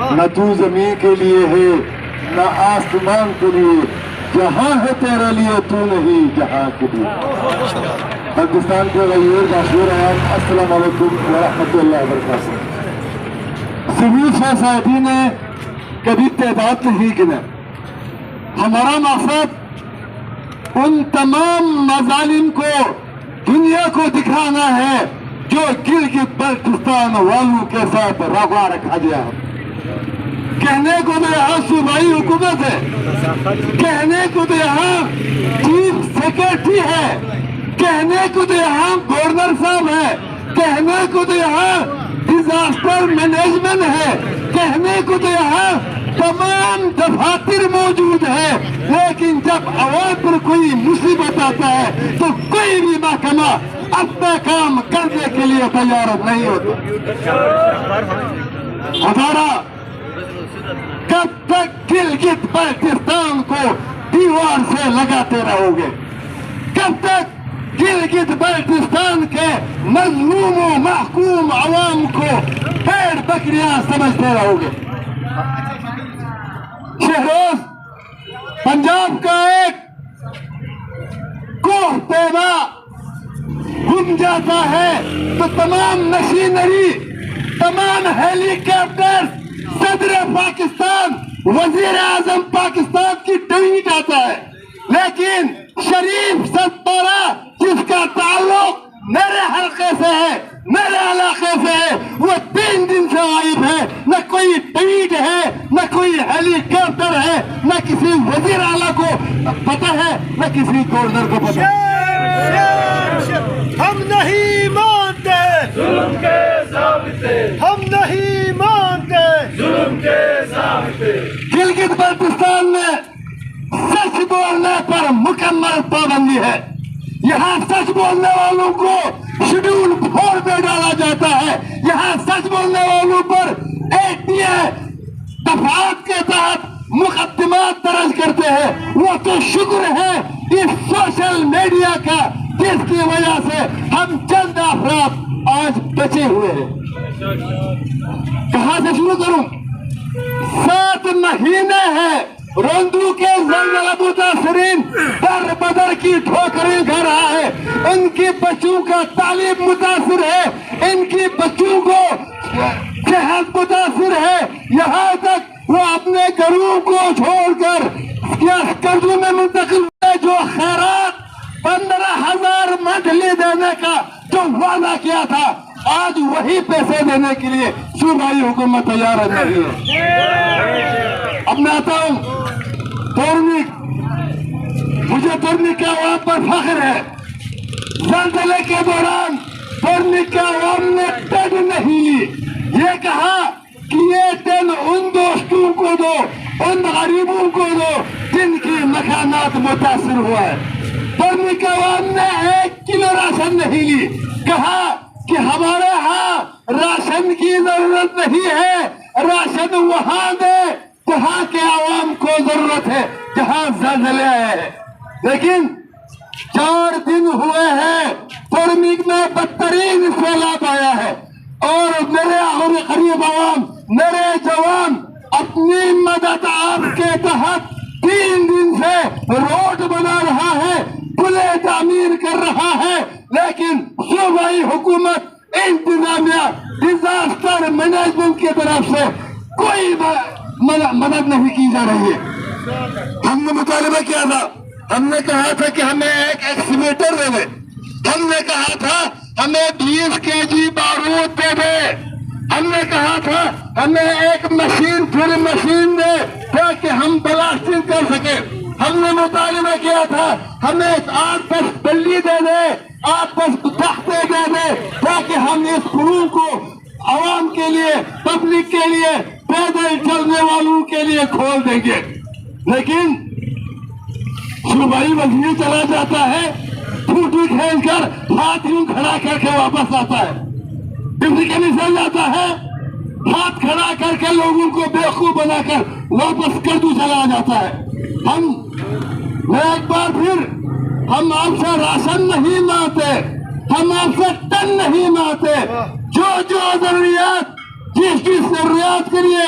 نہ تو زمین کے لیے ہے نہ آسمان کے لیے، جہاں ہے تیرے لیے تو نہیں جہاں کے لیے۔ پاکستان کے غیر مشہور ہیں۔ السلام علیکم ورحمۃ اللہ وبرکاتہ۔ سول سوسائٹی نے کبھی تعداد نہیں گنا۔ ہمارا مقصد ان تمام مظالم کو دنیا کو دکھانا ہے جو گلگت بلتستان والوں کے ساتھ روا رکھا گیا ہے۔ کہنے کو تو یہاں صوبائی حکومت ہے، کہنے کو تو یہاں چیف سیکرٹری ہے، کہنے کو تو یہاں گورنر صاحب ہے، کہنے کو تو یہاں ڈیزاسٹر مینجمنٹ ہے، کہنے کو تو یہاں تمام دفاتر موجود ہے، لیکن جب عوام پر کوئی مصیبت آتا ہے تو کوئی بھی محکمہ اپنا کام کرنے کے لیے تیار نہیں ہوتا۔ ہمارا کب تک گلگت بلتستان کو دیوار سے لگاتے رہو گے؟ کب تک گلگت بلتستان کے مظلوم و محکوم عوام کو بھیڑ بکریاں سمجھتے رہو گے؟ شہروز پنجاب کا ایک کوہ پیما گم جاتا ہے تو تمام مشینری، تمام ہیلی کاپٹر، صدر پاکستان، وزیر اعظم پاکستان کی ٹویٹ آتا ہے، لیکن شریف ستارہ جس کا تعلق میرے حلقے سے ہے، میرے علاقے سے ہے، وہ 3 دن سے غائب ہے۔ نہ کوئی ٹویٹ ہے، نہ کوئی ہیلی کاپٹر ہے، نہ کسی وزیر اعلیٰ کو پتہ ہے، نہ کسی گورنر کو پتہ ہے۔ ہم نہیں مانتے ظلم کے ضابطے، ہم نہیں مانتے ظلم کے ضابطے۔ گلگت بلتستان میں سچ بولنے پر مکمل پابندی ہے۔ یہاں سچ بولنے والوں کو شیڈول 4 پہ ڈالا جاتا ہے۔ یہاں سچ بولنے والوں پر ATA دفعات کے تحت مقدمات درج کرتے ہیں۔ وہ تو شکر ہے اس سوشل میڈیا کا جس کی وجہ سے ہم چند افراد آج بچے ہوئے ہیں۔ کہاں سے شروع کروں؟ 7 مہینے ہیں روندو کے زلزلہ متاثرین در بدر کی ٹھوکریں کھا رہا ہے، ان کی بچوں کا تعلیم متاثر ہے، ان کی بچوں کو صحت متاثر ہے، یہاں تک وہ اپنے گھروں کو چھوڑ کر قرضوں میں منتقل ہے۔ جو خیرات 15,000 منتھلی دینے کا جو وعدہ کیا تھا، آج وہی پیسے دینے کے لیے صوبائی حکومت تیار نہیں ہے۔ اب میں آتا ہوں تورنیک۔ مجھے تورنیک کے عوام پر فخر ہے۔ زلزلے کے دوران تورنیک کے عوام نے ٹین نہیں لی، یہ کہا کہ یہ ٹین ان دوستوں کو دو، ان غریبوں کو دو جن کی مکانات متاثر ہوا ہے۔ تورنیک کے عوام نے 1 کلو راشن نہیں لی، کہا کہ ہمارے ہاں راشن کی ضرورت نہیں ہے، راشن وہاں دے جہاں کے عوام کو ضرورت ہے، جہاں زلزلے آئے ہیں۔ لیکن 4 دن ہوئے ہیں تورنیک میں بدترین سیلاب آیا ہے، اور میرے قریب عوام، میرے جوان اپنی مدد آپ کے تحت 3 دن سے روڈ بنا رہا ہے، پلے تعمیر کر رہا ہے، لیکن صوبائی حکومت انتظامیہ ڈیزاسٹر مینجمنٹ کی طرف سے کوئی مدد نہیں کی جا رہی ہے۔ ہم نے مطالبہ کیا تھا، ہم نے کہا تھا کہ ہمیں ایک ایکسکیویٹر دے دے، ہم نے کہا تھا ہمیں 20 kg بارود دے دے، ہم نے کہا تھا ہمیں ایک مشین پھر مشین دے تاکہ ہم بلاسٹنگ کر سکیں، ہم نے مطالبہ کیا تھا ہمیں 8-10 بلی دے دے، 8-10 تختے دے دے تاکہ ہم اس کروں کو عوام کے لیے، پبلک کے لیے، پیدل چلنے والوں کے لیے کھول دیں گے۔ لیکن صوبائی وزیر چلا جاتا ہے، ٹوٹی کھیل کر ہاتھ یوں کھڑا کر کے واپس آتا ہے، ڈپٹی کمشنر جاتا ہے، ہاتھ کھڑا کر کے لوگوں کو بیوقوف بنا کر واپس کردو چلا جاتا ہے۔ میں ایک بار پھر ہم آپ سے راشن نہیں مانگتے، ہم آپ سے ٹن نہیں مانگتے، جو ضروریات، جس ضروریات کے لیے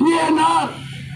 DNR,